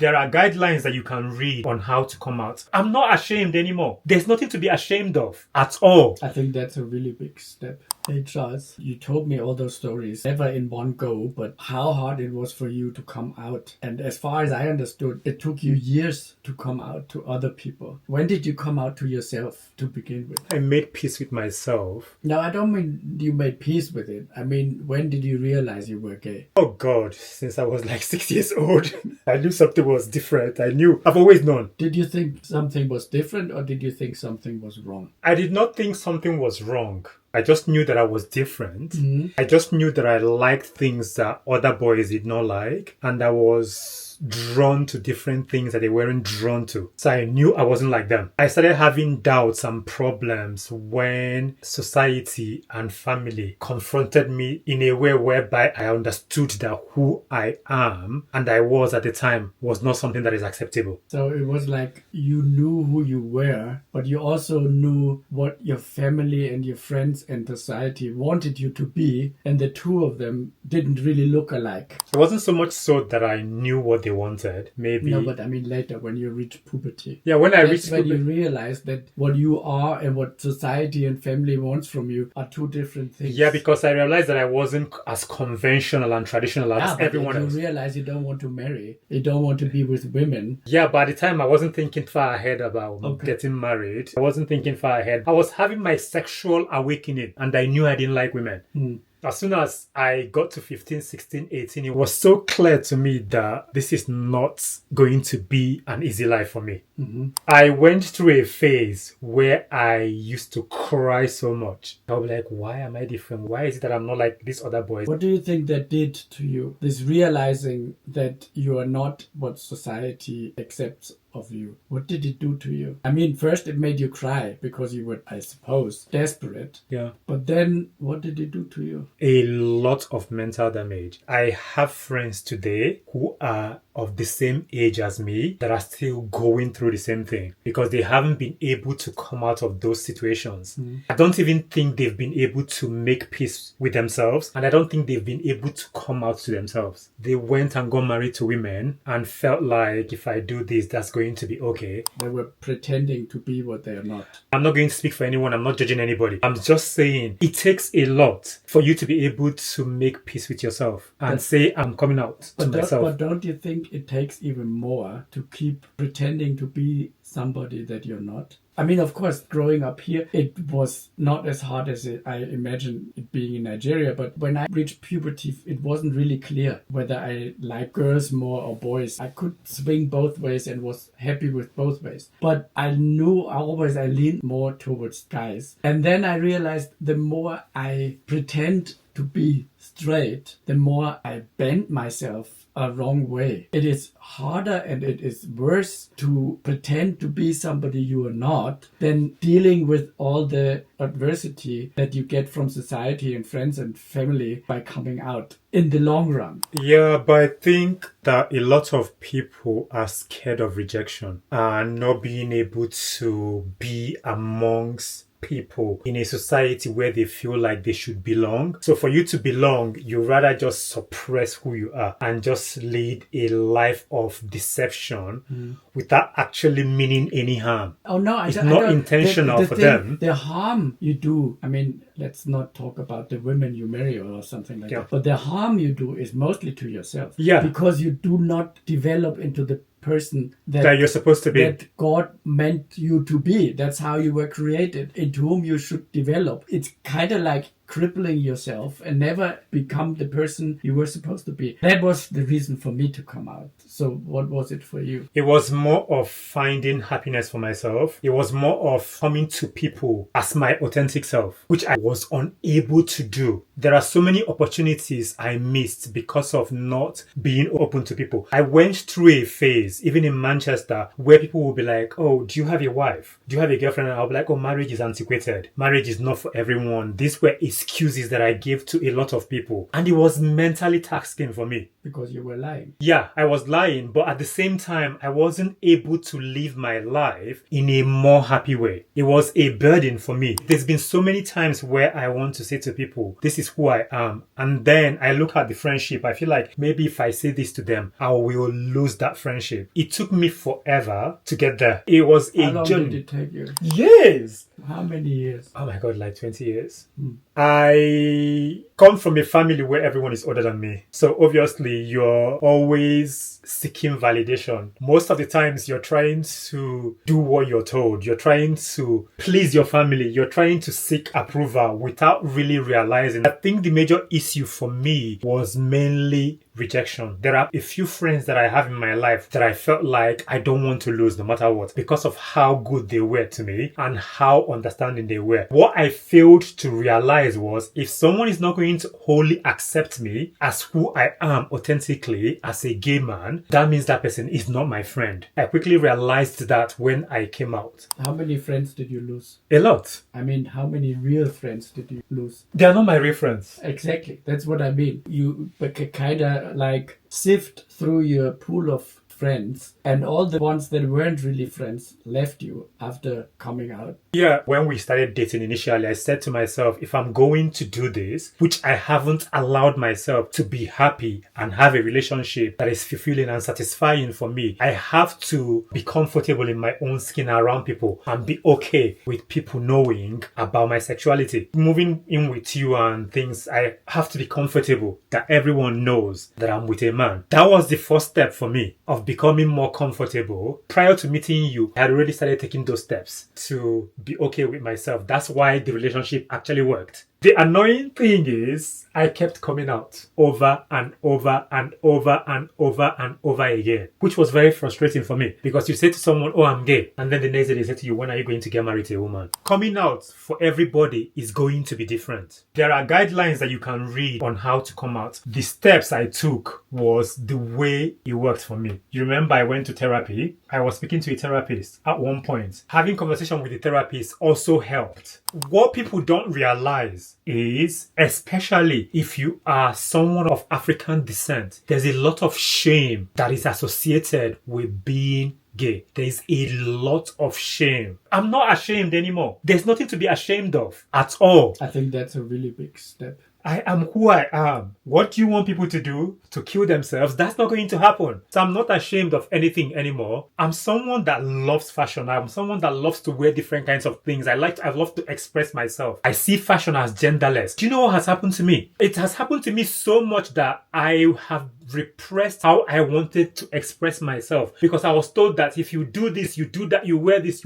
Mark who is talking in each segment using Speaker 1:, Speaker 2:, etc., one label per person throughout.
Speaker 1: There are guidelines that you can read on how to come out. I'm not ashamed anymore. There's nothing to be ashamed of at all.
Speaker 2: I think that's a really big step. Hey Charles, you told me all those stories, never in one go, but how hard it was for you to come out. And as far as I understood, it took you years to come out to other people. When did you come out to yourself to begin with?
Speaker 1: I made peace with myself.
Speaker 2: No, I don't mean you made peace with it. I mean, when did you realize you were gay?
Speaker 1: Oh God, since I was like 6 years old, I knew something was different. I've always known.
Speaker 2: Did you think something was different or did you think something was wrong?
Speaker 1: I did not think something was wrong. I just knew that I was different.
Speaker 2: Mm-hmm.
Speaker 1: I just knew that I liked things that other boys did not like. And I was drawn to different things that they weren't drawn to. So I knew I wasn't like them. I started having doubts and problems when society and family confronted me in a way whereby I understood that who I am and I was at the time was not something that is acceptable.
Speaker 2: So it was like you knew who you were, but you also knew what your family and your friends and society wanted you to be, and the two of them didn't really look alike.
Speaker 1: It wasn't so much so that I knew what they wanted, maybe.
Speaker 2: No, but I mean later when you reach puberty.
Speaker 1: Yeah, when I reached
Speaker 2: puberty. When you realize that what you are and what society and family wants from you are two different things.
Speaker 1: Yeah, because I realized that I wasn't as conventional and traditional as everyone else.
Speaker 2: You realize you don't want to marry, you don't want to be with women.
Speaker 1: Yeah, but at the time I wasn't thinking far ahead about getting married. I wasn't thinking far ahead. I was having my sexual awakening and I knew I didn't like women. As soon as I got to 15, 16, 18, it was so clear to me that this is not going to be an easy life for me.
Speaker 2: Mm-hmm.
Speaker 1: I went through a phase where I used to cry so much. I was like, why am I different? Why is it that I'm not like these other boys?
Speaker 2: What do you think that did to you? This realizing that you are not what society accepts of you. What did it do to you? I mean, first it made you cry because you were, I suppose, desperate.
Speaker 1: Yeah.
Speaker 2: But then what did it do to you?
Speaker 1: A lot of mental damage. I have friends today who are of the same age as me that are still going through the same thing because they haven't been able to come out of those situations. I don't even think they've been able to make peace with themselves, and I don't think they've been able to come out to themselves. They went and got married to women and felt like if I do this, that's going to be okay.
Speaker 2: They were pretending to be what they are not.
Speaker 1: I'm not going to speak for anyone. I'm not judging anybody. I'm just saying it takes a lot for you to be able to make peace with yourself and say, I'm coming out to myself.
Speaker 2: But don't you think it takes even more to keep pretending to be somebody that you're not? I mean, of course, growing up here, it was not as hard as I imagine it being in Nigeria. But when I reached puberty, it wasn't really clear whether I like girls more or boys. I could swing both ways and was happy with both ways. But I knew I leaned more towards guys. And then I realized the more I pretend to be straight, the more I bend myself a wrong way. It is harder and it is worse to pretend to be somebody you are not than dealing with all the adversity that you get from society and friends and family by coming out in the long run.
Speaker 1: Yeah, but I think that a lot of people are scared of rejection and not being able to be amongst people in a society where they feel like they should belong. So for you to belong, you rather just suppress who you are and just lead a life of deception without actually meaning any harm.
Speaker 2: Oh no,
Speaker 1: it's not intentional for them.
Speaker 2: The harm you do, I mean, let's not talk about the women you marry or something like that. But the harm you do is mostly to yourself.
Speaker 1: Yeah.
Speaker 2: Because you do not develop into the person
Speaker 1: that you're supposed to be,
Speaker 2: that God meant you to be. That's how you were created, into whom you should develop. It's kind of like crippling yourself and never become the person you were supposed to be. That was the reason for me to come out. So what was it for you?
Speaker 1: It was more of finding happiness for myself. It was more of coming to people as my authentic self, which I was unable to do. There are so many opportunities I missed because of not being open to people. I went through a phase, even in Manchester, where people will be like, oh, do you have a wife? Do you have a girlfriend? And I'll be like, oh, marriage is antiquated. Marriage is not for everyone. These were a excuses that I gave to a lot of people. And it was mentally taxing for me.
Speaker 2: Because you were lying.
Speaker 1: Yeah, I was lying, but at the same time, I wasn't able to live my life in a more happy way. It was a burden for me. There's been so many times where I want to say to people, this is who I am. And then I look at the friendship. I feel like maybe if I say this to them, I will lose that friendship. It took me forever to get there. It was a journey.
Speaker 2: How long did it take you?
Speaker 1: Years.
Speaker 2: How many years?
Speaker 1: Oh my God, like 20 years. I come from a family where everyone is older than me. So obviously you're always seeking validation. Most of the times you're trying to do what you're told. You're trying to please your family. You're trying to seek approval without really realizing. I think the major issue for me was mainly rejection. There are a few friends that I have in my life that I felt like I don't want to lose no matter what, because of how good they were to me and how understanding they were. What I failed to realize was, if someone is not going to wholly accept me as who I am authentically as a gay man, that means that person is not my friend. I quickly realized that when I came out.
Speaker 2: How many friends did you lose?
Speaker 1: A lot.
Speaker 2: I mean, how many real friends did you lose?
Speaker 1: They are not my real friends.
Speaker 2: Exactly. That's what I mean. You kind of like sift through your pool of friends, and all the ones that weren't really friends left you after coming out.
Speaker 1: Yeah, when we started dating initially, I said to myself, if I'm going to do this, which I haven't allowed myself to be happy and have a relationship that is fulfilling and satisfying for me, I have to be comfortable in my own skin around people and be okay with people knowing about my sexuality. Moving in with you and things, I have to be comfortable that everyone knows that I'm with a man. That was the first step for me of becoming more comfortable. Prior to meeting you, I had already started taking those steps to be okay with myself. That's why the relationship actually worked. The annoying thing is, I kept coming out over and over and over and over and over again, which was very frustrating for me, because you say to someone, oh, I'm gay, and then the next day they say to you, when are you going to get married to a woman? Coming out for everybody is going to be different. There are guidelines that you can read on how to come out. The steps I took was the way it worked for me. You remember I went to therapy. I was speaking to a therapist at one point. Having conversation with the therapist also helped. What people don't realize is, especially if you are someone of African descent, there's a lot of shame that is associated with being gay. There's a lot of shame. I'm not ashamed anymore. There's nothing to be ashamed of at all.
Speaker 2: I think that's a really big step.
Speaker 1: I am who I am. What do you want people to do? To kill themselves? That's not going to happen. So I'm not ashamed of anything anymore. I'm someone that loves fashion. I'm someone that loves to wear different kinds of things. I love to express myself. I see fashion as genderless. Do you know what has happened to me? It has happened to me so much that I have repressed how I wanted to express myself, because I was told that if you do this, you do that, you wear this,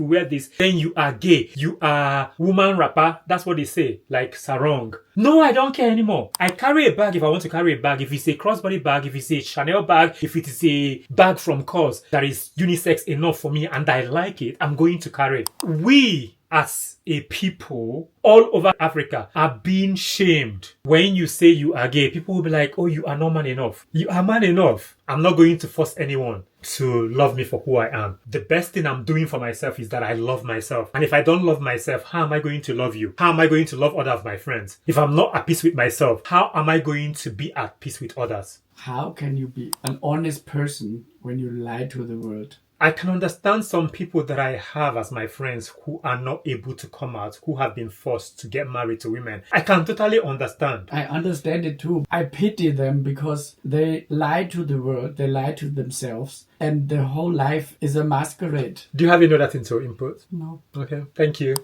Speaker 1: then you are gay. You are woman rapper. That's what they say, like sarong. No, I don't care anymore. I carry a bag if I want to carry a bag. If it's a crossbody bag, if it's a Chanel bag, if it is a bag from COS that is unisex enough for me and I like it, I'm going to carry it. We as a people all over Africa are being shamed. When you say you are gay, people will be like, oh, you are not man enough. You are man enough. I'm not going to force anyone to love me for who I am. The best thing I'm doing for myself is that I love myself. And if I don't love myself, how am I going to love you? How am I going to love other of my friends? If I'm not at peace with myself, how am I going to be at peace with others?
Speaker 2: How can you be an honest person when you lie to the world?
Speaker 1: I can understand some people that I have as my friends who are not able to come out, who have been forced to get married to women. I can totally understand.
Speaker 2: I understand it too. I pity them because they lie to the world, they lie to themselves, and their whole life is a masquerade.
Speaker 1: Do you have any other thing to input?
Speaker 2: No.
Speaker 1: Okay, thank you.